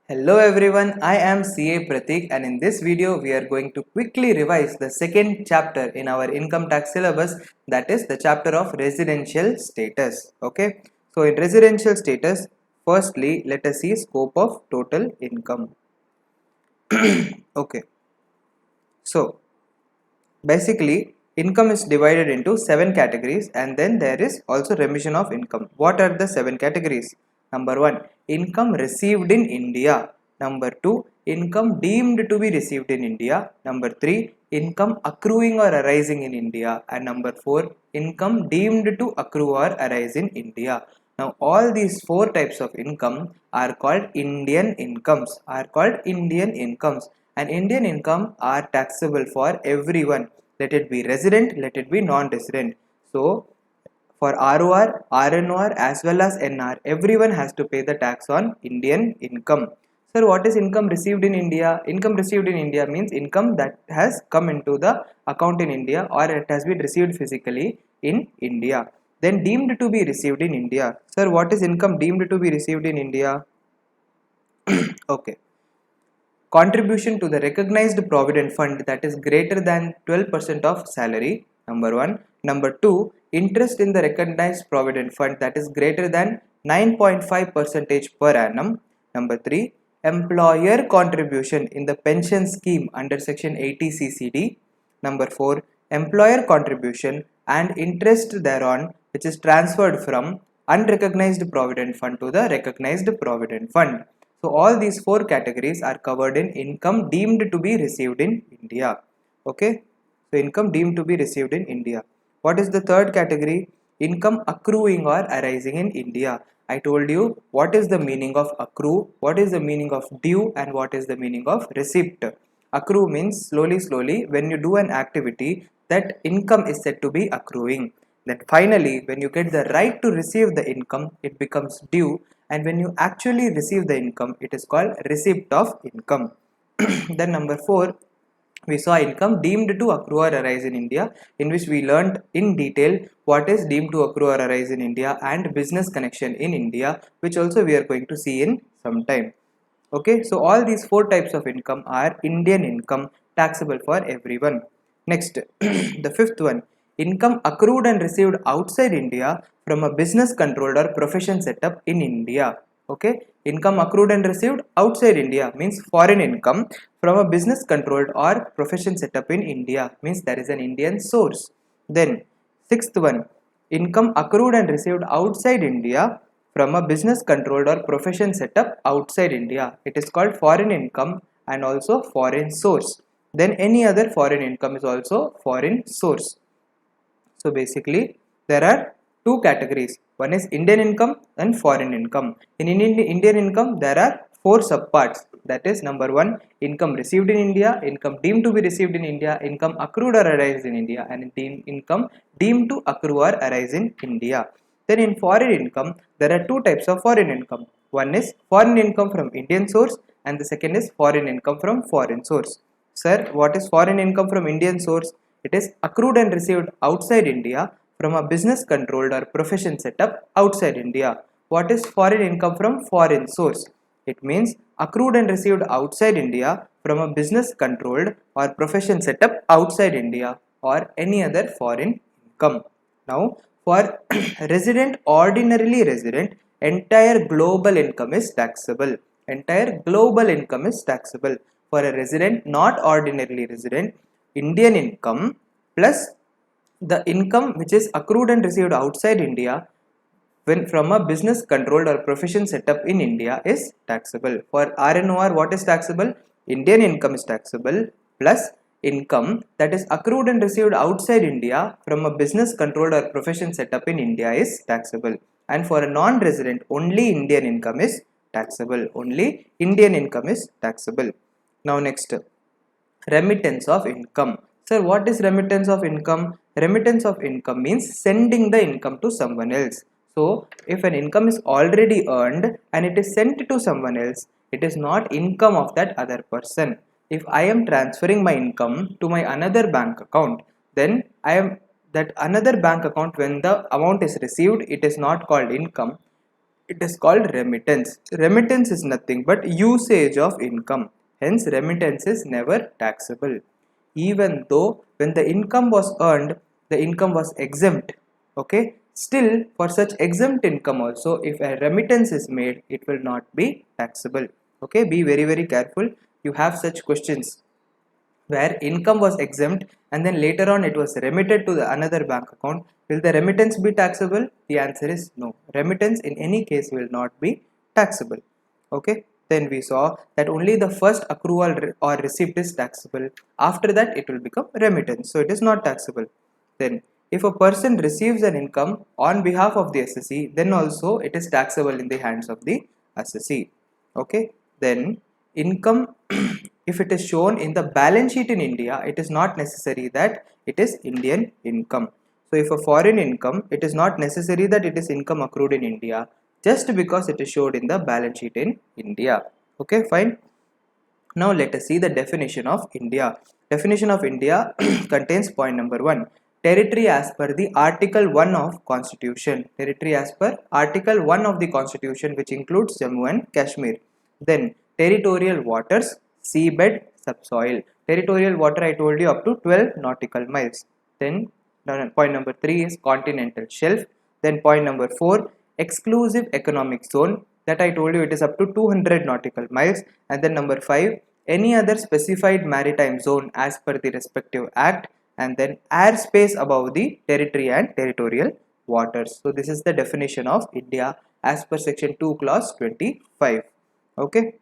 Hello everyone, I am CA Prateek and in this video we are going to quickly revise the second chapter in our income tax syllabus, that is the chapter of residential status. Okay, so in residential status, firstly let us see scope of total income. Okay, so basically income is divided into 7 categories and then there is also remission of income. What are the 7 categories? Number 1, income received in India. Number 2, income deemed to be received in India. Number 3, income accruing or arising in India. And number 4, income deemed to accrue or arise in India. Now all these 4 types of income are called Indian incomes. And Indian income are taxable for everyone. Let it be resident, let it be non-resident. So for ROR, RNOR as well as NR, everyone has to pay the tax on Indian income. Sir, what is income received in India? Income received in India means income that has come into the account in India or it has been received physically in India. Then deemed to be received in India. Sir, what is income deemed to be received in India? Okay. Contribution to the recognized provident fund that is greater than 12% of salary, number 1. Number 2, interest in the recognized provident fund that is greater than 9.5% per annum. Number 3, employer contribution in the pension scheme under section 80 CCD. Number 4, employer contribution and interest thereon which is transferred from unrecognized provident fund to the recognized provident fund. So all these 4 categories are covered in income deemed to be received in India. Okay. So income deemed to be received in India. What is the third category? Income accruing or arising in India. I told you what is the meaning of accrue, what is the meaning of due and what is the meaning of receipt. Accrue means slowly when you do an activity that income is said to be accruing. Then finally when you get the right to receive the income it becomes due, and when you actually receive the income it is called receipt of income. Then number 4, we saw income deemed to accrue or arise in India, in which we learned in detail what is deemed to accrue or arise in India and business connection in India, which also we are going to see in some time. Okay, so all these 4 types of income are Indian income, taxable for everyone. Next, the fifth one, income accrued and received outside India from a business controlled or profession setup in India. Okay, income accrued and received outside India means foreign income from a business controlled or profession setup in India, means there is an Indian source. Then sixth one, income accrued and received outside India from a business controlled or profession setup outside India. It is called foreign income and also foreign source. Then any other foreign income is also foreign source. So basically there are 2 categories. One is Indian income and foreign income. In Indian income there are 4 subparts. That is number 1, income received in India, income deemed to be received in India, income accrued or arise in India, and income deemed to accrue or arise in India. Then in foreign income there are 2 types of foreign income. One is foreign income from Indian source and the second is foreign income from foreign source. Sir, what is foreign income from Indian source? It is accrued and received outside India from a business controlled or profession setup outside India. What is foreign income from foreign source? It means accrued and received outside India from a business controlled or profession setup outside India or any other foreign income. Now for ordinarily resident, entire global income is taxable. Entire global income is taxable. For a resident, not ordinarily resident, Indian income plus the income which is accrued and received outside India when from a business controlled or profession setup in India is taxable. For RNOR, what is taxable? Indian income is taxable plus income that is accrued and received outside India from a business controlled or profession setup in India is taxable. And for a non-resident, only Indian income is taxable. Only Indian income is taxable. Now next, remittance of income. Sir, what is remittance of income? Remittance of income means sending the income to someone else. So, if an income is already earned and it is sent to someone else, it is not income of that other person. If I am transferring my income to my another bank account, then I am that another bank account, when the amount is received, it is not called income. It is called remittance. Remittance is nothing but usage of income. Hence, remittance is never taxable. Even though when the income was earned, the income was exempt. Okay. Still, for such exempt income also, if a remittance is made, it will not be taxable. Okay. Be very, very careful. You have such questions where income was exempt and then later on it was remitted to the another bank account. Will the remittance be taxable? The answer is no. Remittance in any case will not be taxable. Okay. Then we saw that only the first accrual or receipt is taxable. After that it will become remittance. So it is not taxable. Then if a person receives an income on behalf of the assessee, then also it is taxable in the hands of the assessee. Okay. Then income if it is shown in the balance sheet in India, it is not necessary that it is Indian income. So if a foreign income, it is not necessary that it is income accrued in India just because it is showed in the balance sheet in India. Okay, fine. Now let us see the definition of India. Definition of India contains point number 1. Territory as per the Article 1 of Constitution. Territory as per Article 1 of the Constitution, which includes Jammu and Kashmir. Then territorial waters, seabed, subsoil. Territorial water I told you up to 12 nautical miles. Then point number 3 is continental shelf. Then point number 4, exclusive economic zone, that I told you it is up to 200 nautical miles. And then number 5, any other specified maritime zone as per the respective act. And then airspace above the territory and territorial waters. So this is the definition of India as per section 2 clause 25. Okay.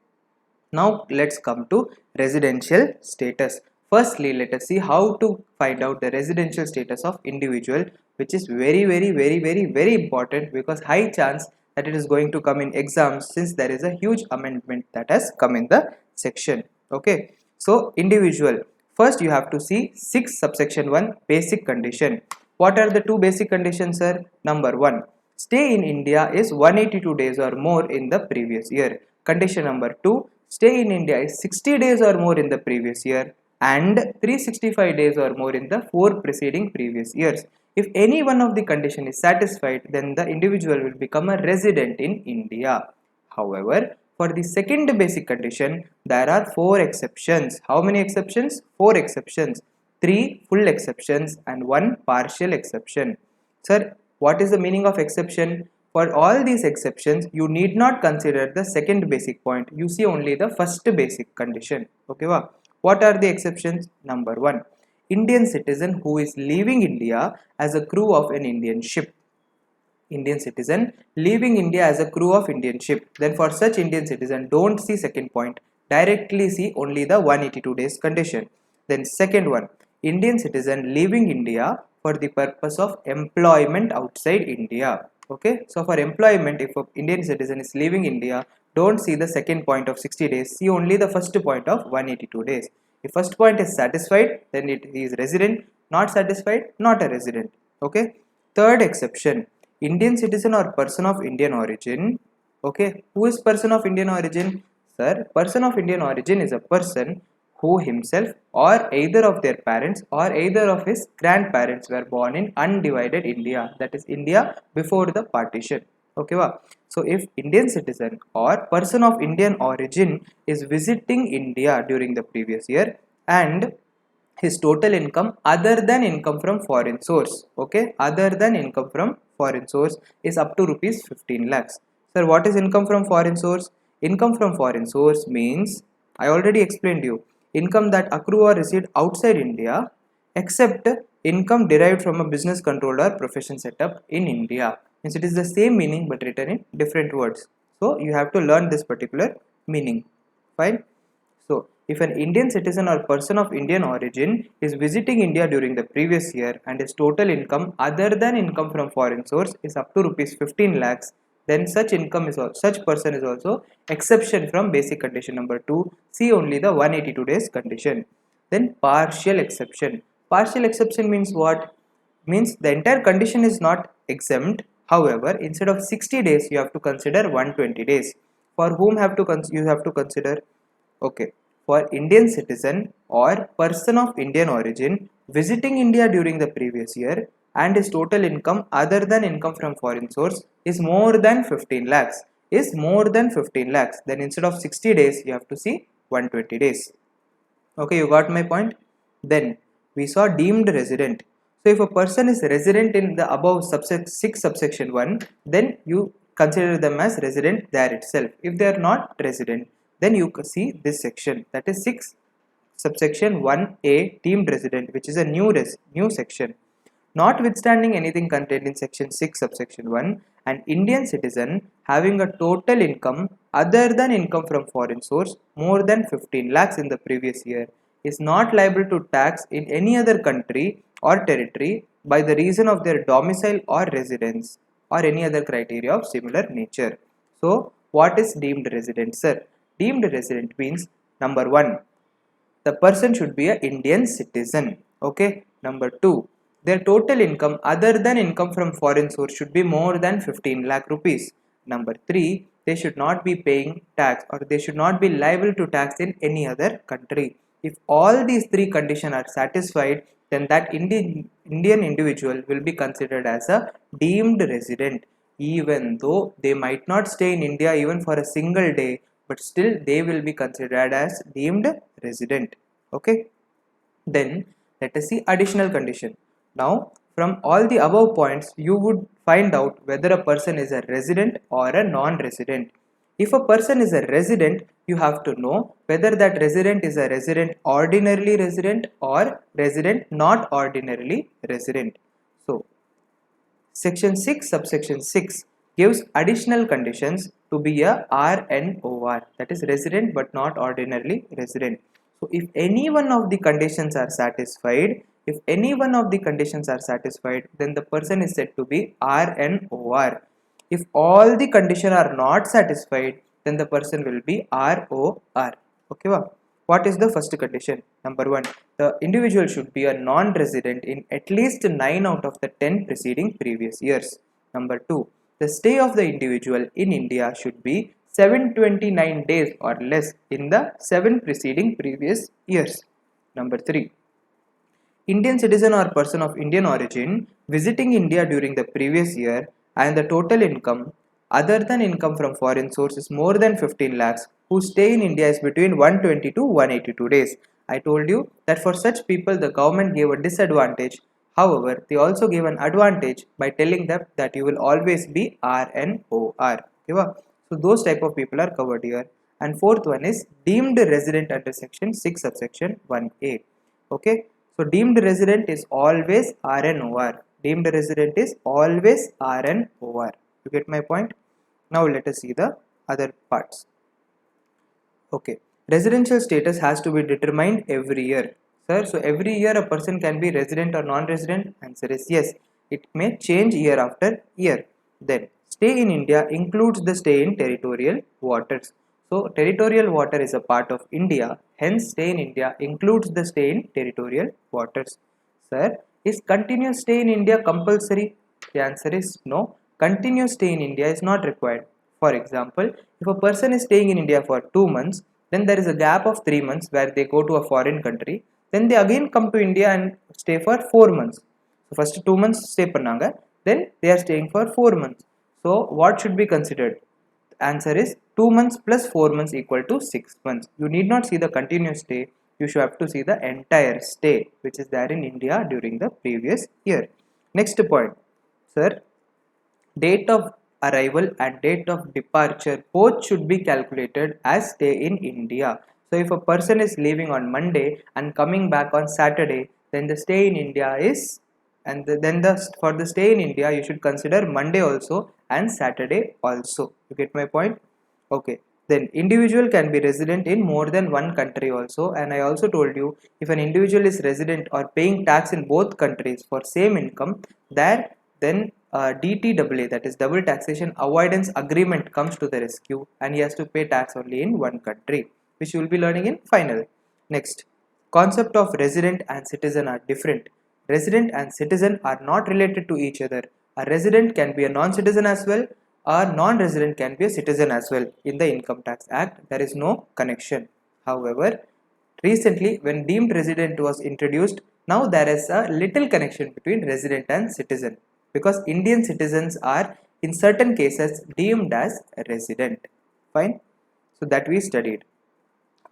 Now let's come to residential status. Firstly, let us see how to find out the residential status of individual, which is very important because high chance that it is going to come in exams since there is a huge amendment that has come in the section. Okay. So individual. First you have to see 6 subsection 1 basic condition. What are the 2 basic conditions, sir? Number 1. Stay in India is 182 days or more in the previous year. Condition number 2. Stay in India is 60 days or more in the previous year and 365 days or more in the 4 preceding previous years. If any one of the condition is satisfied, then the individual will become a resident in India. However, for the second basic condition, there are 4 exceptions. How many exceptions? 4 exceptions. 3 full exceptions and 1 partial exception. Sir, what is the meaning of exception? For all these exceptions, you need not consider the second basic point. You see only the first basic condition. Okay, wow. What are the exceptions? Number 1. Indian citizen who is leaving India as a crew of an Indian ship. Indian citizen leaving India as a crew of Indian ship. Then for such Indian citizen, don't see second point. Directly see only the 182 days condition. Then second one, Indian citizen leaving India for the purpose of employment outside India. Okay, so for employment, if an Indian citizen is leaving India, don't see the second point of 60 days, see only the first point of 182 days. If first point is satisfied, then it is resident. Not satisfied, not a resident. Okay. Third exception, Indian citizen or person of Indian origin. Okay, who is person of Indian origin? Sir, person of Indian origin is a person who himself or either of their parents or either of his grandparents were born in undivided India, that is India before the partition. Okay, wow. So if Indian citizen or person of Indian origin is visiting India during the previous year and his total income other than income from foreign source, okay, other than income from foreign source is up to rupees 15 lakhs. Sir, what is income from foreign source? Income from foreign source means, I already explained you, income that accrue or receive outside India except income derived from a business control or profession setup in India. Means it is the same meaning but written in different words. So you have to learn this particular meaning. Fine. So if an Indian citizen or person of Indian origin is visiting India during the previous year and his total income other than income from foreign source is up to rupees 15 lakhs, then such person is also exception from basic condition number 2. See only the 182 days condition. Then partial exception. Partial exception means what? Means the entire condition is not exempt. However, instead of 60 days, you have to consider 120 days. For whom you have to consider? Okay, for Indian citizen or person of Indian origin visiting India during the previous year and his total income other than income from foreign source is more than 15 lakhs, then instead of 60 days you have to see 120 days. Okay, you got my point? Then we saw deemed resident. So if a person is resident in the above 6 subsection 1, then you consider them as resident there itself. If they are not resident, then you see this section, that is 6 subsection 1a deemed resident, which is a new section. Notwithstanding anything contained in section 6 subsection 1, an Indian citizen having a total income other than income from foreign source more than 15 lakhs in the previous year is not liable to tax in any other country or territory by the reason of their domicile or residence or any other criteria of similar nature. So, what is deemed resident, sir? Deemed resident means number 1, the person should be an Indian citizen. Okay. Number 2, their total income other than income from foreign source should be more than 15 lakh rupees. Number 3, they should not be paying tax or they should not be liable to tax in any other country. If all these 3 conditions are satisfied, then that Indian individual will be considered as a deemed resident, even though they might not stay in India even for a single day, but still they will be considered as deemed resident. Okay. Then let us see additional condition. Now from all the above points you would find out whether a person is a resident or a non-resident. If a person is a resident, you have to know whether that resident is a resident ordinarily resident or resident not ordinarily resident. So section 6 subsection 6 gives additional conditions to be a RNOR, that is resident but not ordinarily resident. So if any one of the conditions are satisfied, then the person is said to be RNOR. If all the conditions are not satisfied, then the person will be ROR. Okay, wow. What is the first condition? Number 1, the individual should be a non-resident in at least 9 out of the 10 preceding previous years. Number 2, the stay of the individual in India should be 729 days or less in the 7 preceding previous years. Number 3, Indian citizen or person of Indian origin visiting India during the previous year and the total income other than income from foreign source is more than 15 lakhs, whose stay in India is between 120 to 182 days. I told you that for such people the government gave a disadvantage. However, they also gave an advantage by telling them that you will always be RNOR. Okay, so those type of people are covered here. And fourth one is deemed resident under section 6 subsection 1a. Okay, so deemed resident is always RNOR. Deemed resident is always RNOR. You get my point? Now let us see the other parts. Okay, residential status has to be determined every year. Sir, so every year a person can be resident or non-resident? Answer is yes. It may change year after year. Then stay in India includes the stay in territorial waters. So territorial water is a part of India, hence stay in India includes the stay in territorial waters. Sir, is continuous stay in India compulsory? The answer is no. Continuous stay in India is not required. For example, if a person is staying in India for 2 months, then there is a gap of 3 months where they go to a foreign country, then they again come to India and stay for 4 months. So first 2 months stay pannanga, then they are staying for 4 months. So what should be considered? The answer is 2 months plus 4 months equal to 6 months. You need not see the continuous stay, you should have to see the entire stay which is there in India during the previous year. Next point, sir, date of arrival and date of departure both should be calculated as stay in India. So if a person is leaving on Monday and coming back on Saturday, then the stay in India is, and for the stay in India you should consider Monday also and Saturday also. You get my point? Okay. Then individual can be resident in more than one country also, and I also told you if an individual is resident or paying tax in both countries for same income, then DTAA, that is double taxation avoidance agreement, comes to the rescue and he has to pay tax only in one country, which you will be learning in final. Next, concept of resident and citizen are different. Resident and citizen are not related to each other. A resident can be a non-citizen as well, a non-resident can be a citizen as well. In the Income Tax Act, there is no connection. However, recently when deemed resident was introduced, Now there is a little connection between resident and citizen, because Indian citizens are in certain cases deemed as resident. Fine. So that we studied.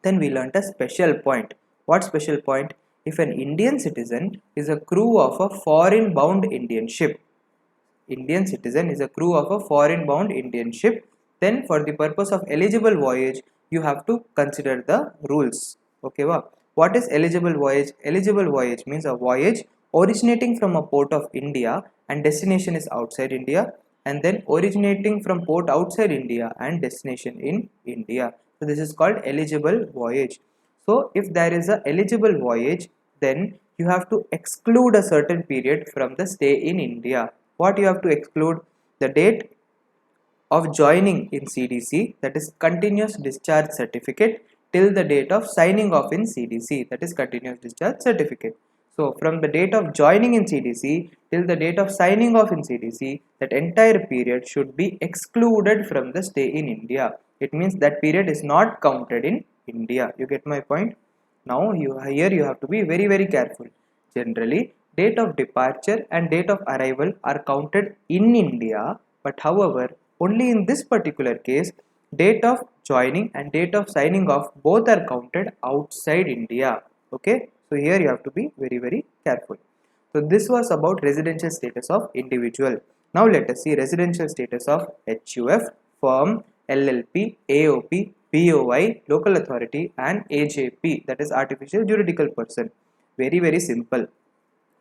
Then we learnt a special point. What special point? If an Indian citizen is a crew of a foreign bound Indian ship, Indian citizen is a crew of a foreign bound Indian ship, then for the purpose of eligible voyage, you have to consider the rules. Okay, wow. What is eligible voyage? Eligible voyage means a voyage originating from a port of India and destination is outside India, and then originating from port outside India and destination in India. So this is called eligible voyage. So if there is a eligible voyage, then you have to exclude a certain period from the stay in India. What you have to exclude? The date of joining in CDC, that is continuous discharge certificate, till the date of signing off in CDC, that is continuous discharge certificate. So from the date of joining in CDC till the date of signing off in CDC, that entire period should be excluded from the stay in India. It means that period is not counted in India. You get my point? Now here you have to be very careful. Generally, date of departure and date of arrival are counted in India, but however, only in this particular case, date of joining and date of signing off both are counted outside India. Okay, so here you have to be very careful. So this was about residential status of individual. Now let us see residential status of HUF, firm, LLP, AOP, BOI, local authority, and AJP, that is artificial juridical person. Very simple.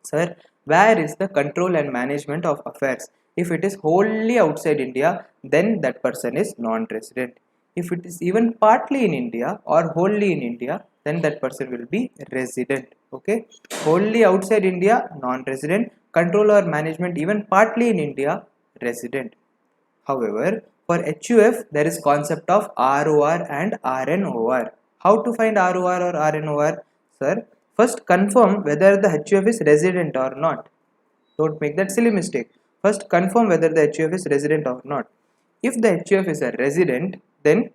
Sir, where is the control and management of affairs? If it is wholly outside India, then that person is non-resident. If it is even partly in India or wholly in India, then that person will be resident. Okay, wholly outside India, non-resident. Control or management even partly in India, resident. However, for HUF, there is concept of ROR and RNOR. How to find ROR or RNOR? Sir, first confirm whether the HUF is resident or not. Don't make that silly mistake. First confirm whether the HUF is resident or not. If the HUF is a resident, then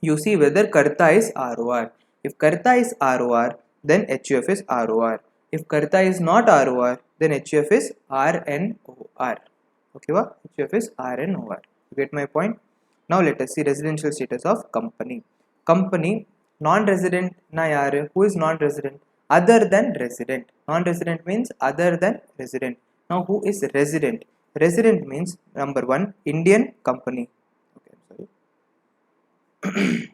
you see whether Karta is ROR. If Karta is ROR, then HUF is ROR. If Karta is not ROR, then HUF is RNOR. Okay, HUF is RNOR. You get my point? Now let us see residential status of company. Company, non-resident na yaar. Who is non-resident? Other than resident. Non-resident means other than resident. Now who is resident? Resident means number one, Indian company. Okay, I'm sorry.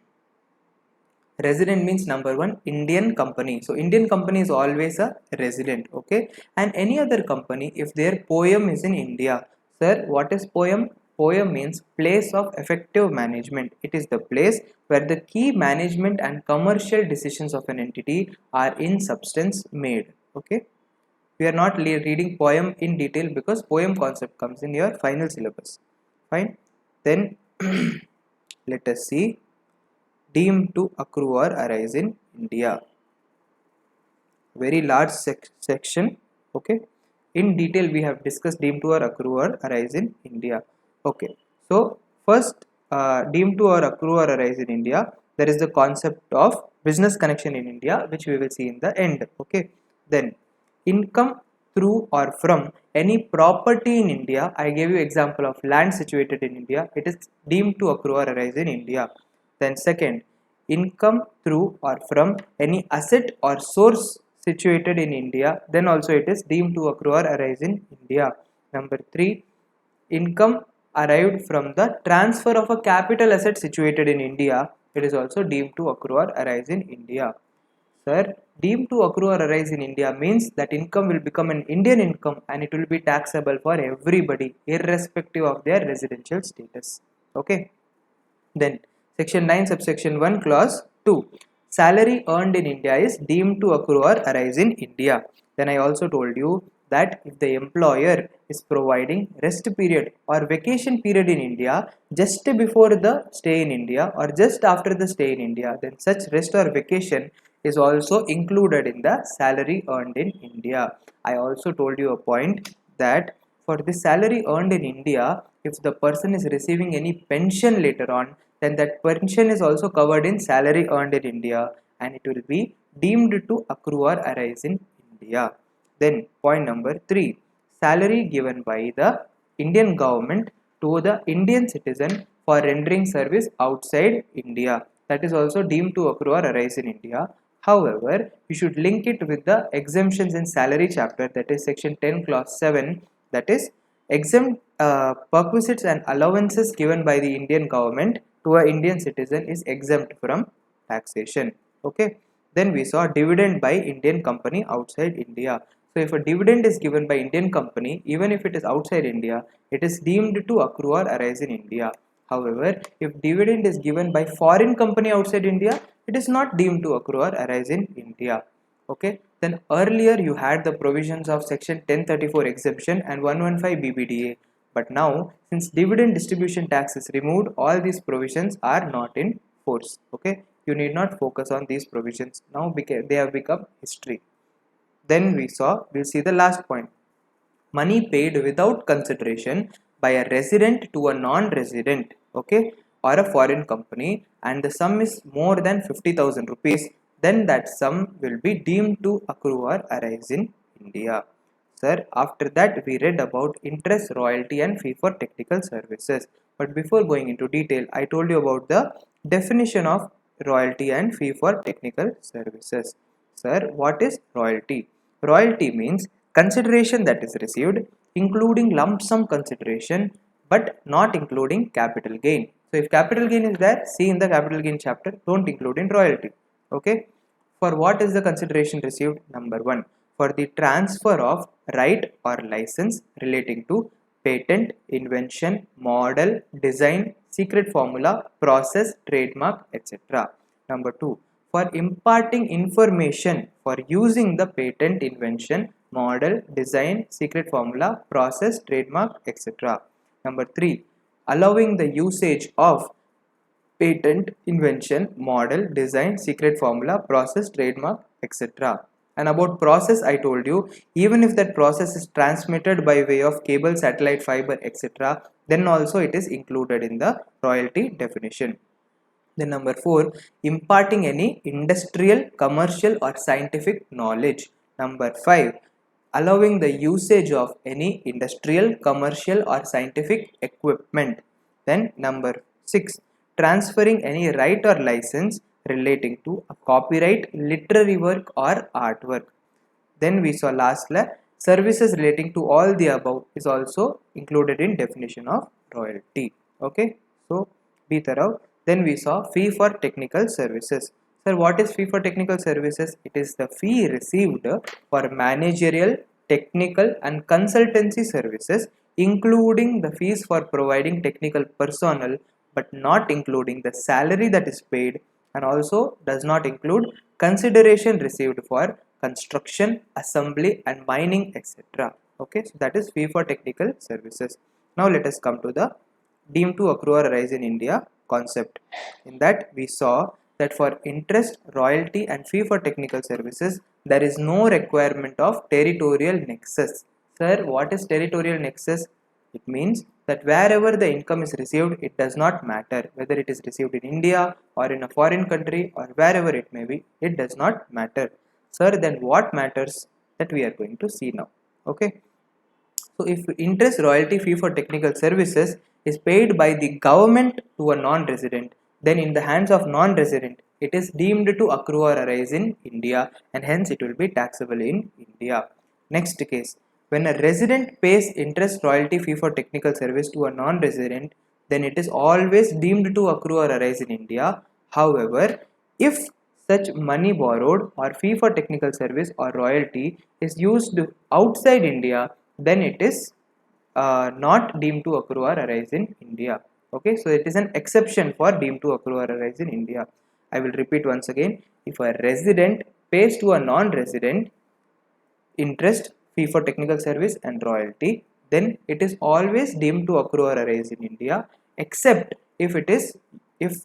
Resident means number one, Indian company. So Indian company is always a resident. Okay, and any other company if their poem is in India. Sir, what is poem? Poem means place of effective management. It is the place where the key management and commercial decisions of an entity are in substance made. Okay, we are not reading poem in detail because poem concept comes in your final syllabus. Fine. Then let us see deemed to accrue or arise in India. Very large section. Okay, in detail we have discussed deemed to or accrue or arise in India. Okay, so first deemed to or accrue or arise in India, there is the concept of business connection in India, which we will see in the end. Okay, then income through or from any property in India. I gave you example of land situated in India. It is deemed to accrue or arise in India. Then second, income through or from any asset or source situated in India, then also it is deemed to accrue or arise in India. Number 3, income arrived from the transfer of a capital asset situated in India, it is also deemed to accrue or arise in India. Sir, deemed to accrue or arise in India means that income will become an Indian income and it will be taxable for everybody irrespective of their residential status. Okay, then Section 9 subsection 1 clause 2, salary earned in India is deemed to accrue or arise in India. Then I also told you that if the employer is providing rest period or vacation period in India just before the stay in India or just after the stay in India, then such rest or vacation is also included in the salary earned in India. I also told you a point that for the salary earned in India, if the person is receiving any pension later on, then that pension is also covered in salary earned in India and it will be deemed to accrue or arise in India. Then point number 3, salary given by the Indian government to the Indian citizen for rendering service outside India. That is also deemed to accrue or arise in India. However, you should link it with the exemptions in salary chapter, that is section 10 clause 7, that is exempt perquisites and allowances given by the Indian government to a Indian citizen is exempt from taxation. Okay. Then we saw dividend by Indian company outside India. So if a dividend is given by Indian company, even if it is outside India, it is deemed to accrue or arise in India. However, if dividend is given by foreign company outside India, it is not deemed to accrue or arise in India. Okay. Then earlier you had the provisions of section 1034 exemption and 115 BBDA. But now, since dividend distribution tax is removed, all these provisions are not in force. Okay. You need not focus on these provisions. Now they have become history. Then we'll see the last point. Money paid without consideration by a resident to a non-resident, okay, or a foreign company, and the sum is more than 50,000 rupees, then that sum will be deemed to accrue or arise in India. Sir, after that we read about interest, royalty and fee for technical services. But before going into detail, I told you about the definition of royalty and fee for technical services. Sir, what is royalty? Royalty means consideration that is received, including lump sum consideration, but not including capital gain. So if capital gain is there, see in the capital gain chapter, don't include in royalty. Okay. For what is the consideration received? Number 1, for the transfer of right or license relating to patent, invention, model, design, secret formula, process, trademark, etc. Number 2, for imparting information for using the patent, invention, model, design, secret formula, process, trademark, etc. Number 3, allowing the usage of patent, invention, model, design, secret formula, process, trademark, etc. And about process, I told you, even if that process is transmitted by way of cable, satellite, fiber, etc., then also it is included in the royalty definition. Then number 4, imparting any industrial, commercial or scientific knowledge. Number 5, allowing the usage of any industrial, commercial or scientific equipment. Then number 6, transferring any right or license relating to a copyright, literary work or artwork. Then we saw lastly, services relating to all the above is also included in definition of royalty. Okay, so be thorough. Then we saw fee for technical services. Sir, what is fee for technical services? It is the fee received for managerial, technical and consultancy services, including the fees for providing technical personnel, but not including the salary that is paid, and also does not include consideration received for construction, assembly and mining, etc. Okay, so that is fee for technical services. Now let us come to the deemed to accrue or arise in India concept. In that we saw that for interest, royalty and fee for technical services, there is no requirement of territorial nexus. Sir, what is territorial nexus? It means that wherever the income is received, it does not matter whether it is received in India or in a foreign country or wherever it may be, it does not matter. Sir, then what matters? That we are going to see now. Okay. So if interest, royalty, fee for technical services is paid by the government to a non-resident, then in the hands of non-resident, it is deemed to accrue or arise in India and hence it will be taxable in India. Next case, when a resident pays interest, royalty, fee for technical service to a non-resident, then it is always deemed to accrue or arise in India. However, if such money borrowed or fee for technical service or royalty is used outside India, then it is not deemed to accrue or arise in India. Okay, so it is an exception for deemed to accrue or arise in India. I will repeat once again. If a resident pays to a non-resident interest, fee for technical service and royalty, then it is always deemed to accrue or arise in India, except if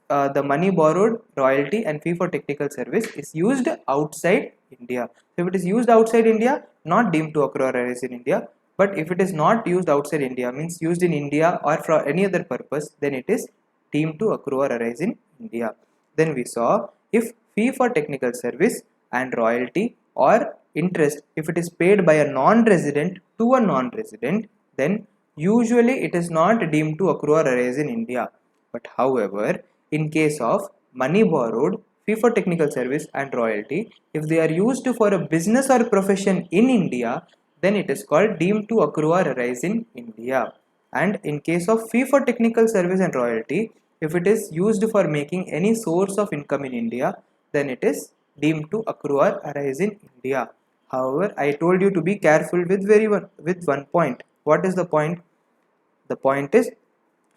the money borrowed, royalty and fee for technical service is used outside India. So if it is used outside India, not deemed to accrue or arise in India. But if it is not used outside India, means used in India or for any other purpose, then it is deemed to accrue or arise in India. Then we saw if fee for technical service and royalty or interest, if it is paid by a non-resident to a non-resident, then usually it is not deemed to accrue or arise in India. But however, in case of money borrowed, fee for technical service and royalty, if they are used for a business or profession in India, then it is called deemed to accrue or arise in India. And in case of fee for technical service and royalty, if it is used for making any source of income in India, then it is deemed to accrue or arise in India. However, I told you to be careful with one point. What is the point? The point is,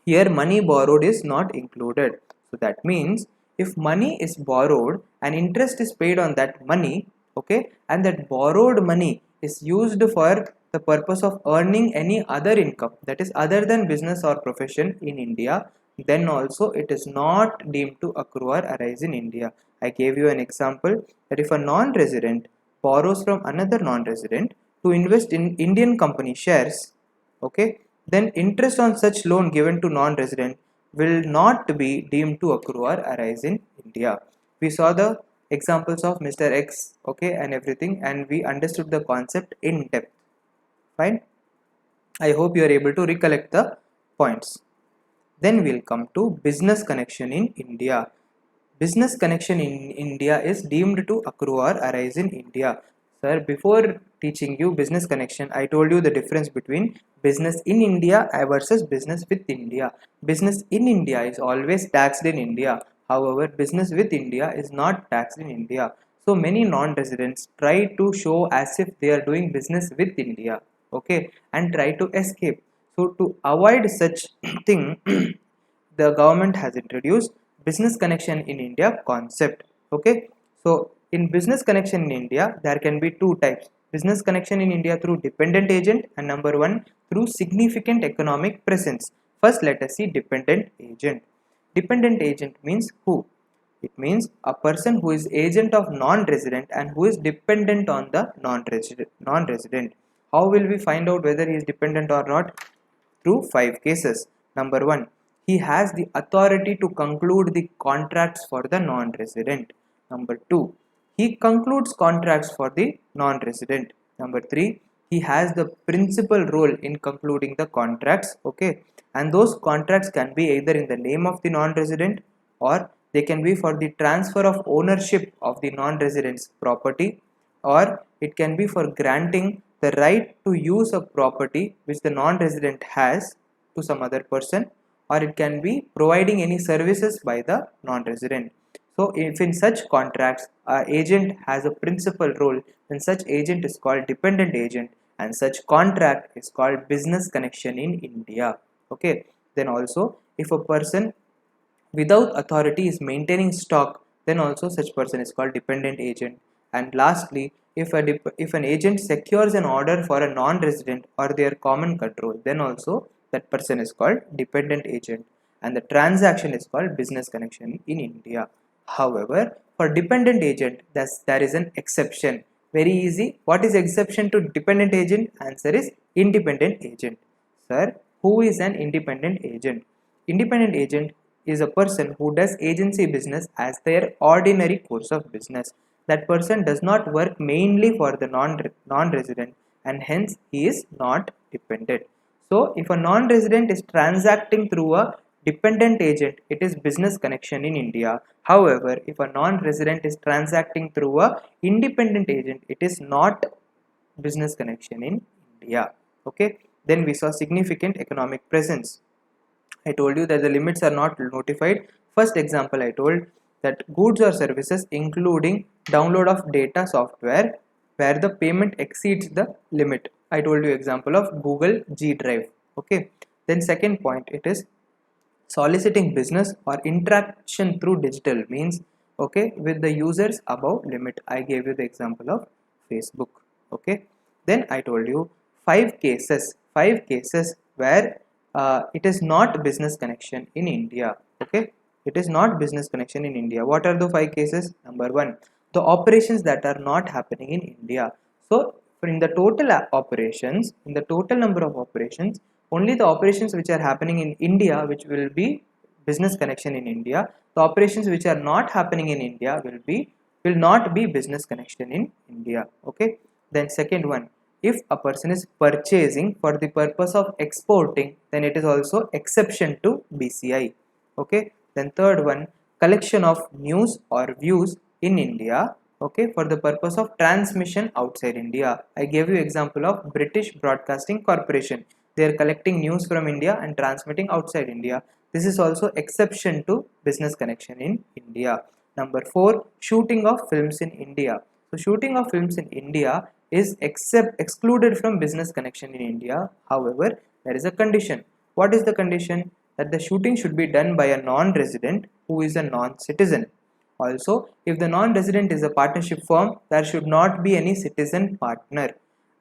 here money borrowed is not included. So that means if money is borrowed and interest is paid on that money, okay, and that borrowed money is used for the purpose of earning any other income, that is other than business or profession in India, then also it is not deemed to accrue or arise in India. I gave you an example that if a non-resident borrows from another non-resident to invest in Indian company shares, okay, then interest on such loan given to non-resident will not be deemed to accrue or arise in India. We saw the examples of Mr. X, okay, and everything, and we understood the concept in depth. Fine. I hope you are able to recollect the points. Then we'll come to business connection in India. Business connection in India is deemed to accrue or arise in India. Sir, before teaching you business connection, I told you the difference between business in India versus business with India. Business in India is always taxed in India. However, business with India is not taxed in India. So many non-residents try to show as if they are doing business with India, okay, and try to escape. So to avoid such thing, the government has introduced business connection in India concept. Okay, so in business connection in India, there can be two types: business connection in India through dependent agent, and number one, through significant economic presence. First, let us see dependent agent. Dependent agent means who? It means a person who is agent of non-resident and who is dependent on the non-resident. How will we find out whether he is dependent or not? Through five cases. Number one, he has the authority to conclude the contracts for the non-resident. Number two, he concludes contracts for the non-resident. Number three, he has the principal role in concluding the contracts, okay, and those contracts can be either in the name of the non-resident, or they can be for the transfer of ownership of the non-resident's property, or it can be for granting the right to use a property which the non-resident has to some other person, or it can be providing any services by the non-resident. So if in such contracts agent has a principal role, then such agent is called dependent agent, and such contract is called business connection in India. Okay, then also if a person without authority is maintaining stock, then also such person is called dependent agent. And lastly, if an agent secures an order for a non-resident or their common control, then also that person is called dependent agent, and the transaction is called business connection in India. However, for dependent agent, there is an exception. Very easy. What is exception to dependent agent? Answer is independent agent. Sir, who is an independent agent? Independent agent is a person who does agency business as their ordinary course of business. That person does not work mainly for the non-resident, and hence he is not dependent. So if a non-resident is transacting through a dependent agent, it is business connection in India. However, if a non-resident is transacting through a independent agent, it is not business connection in India. Okay, then we saw significant economic presence. I told you that the limits are not notified. First example, I told that goods or services including download of data software where the payment exceeds the limit. I told you example of Google G Drive. Okay, then second point, it is soliciting business or interaction through digital means, okay, with the users above limit. I gave you the example of Facebook. Okay, then I told you five cases where it is not business connection in India. Okay, it is not business connection in India. What are the five cases? Number one, the operations that are not happening in India. So in the total operations, in the total number of operations, only the operations which are happening in India which will be business connection in India. The operations which are not happening in India will be will not be business connection in India. Okay. Then second one, if a person is purchasing for the purpose of exporting, then it is also exception to BCI. Okay. Then third one, collection of news or views in India, okay, for the purpose of transmission outside India. I gave you example of British Broadcasting Corporation. They are collecting news from India and transmitting outside India. This is also exception to business connection in India. Number 4, shooting of films in India. So shooting of films in India is excluded from business connection in India. However, there is a condition. What is the condition? That the shooting should be done by a non-resident who is a non-citizen. Also, if the non-resident is a partnership firm, there should not be any citizen partner.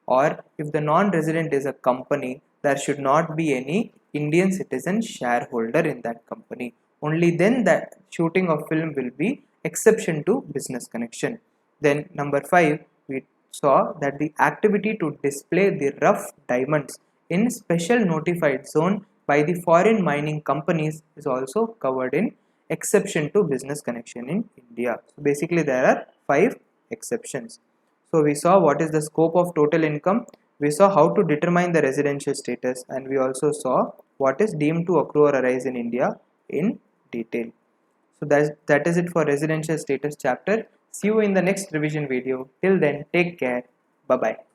Or if the non-resident is a company, there should not be any Indian citizen shareholder in that company. Only then that shooting of film will be exception to business connection. Then number 5, we saw that the activity to display the rough diamonds in special notified zone by the foreign mining companies is also covered in exception to business connection in India. So basically there are 5 exceptions. So we saw what is the scope of total income, we saw how to determine the residential status, and we also saw what is deemed to accrue or arise in India in detail. So that is it for residential status chapter. See you in the next revision video. Till then, take care. Bye bye.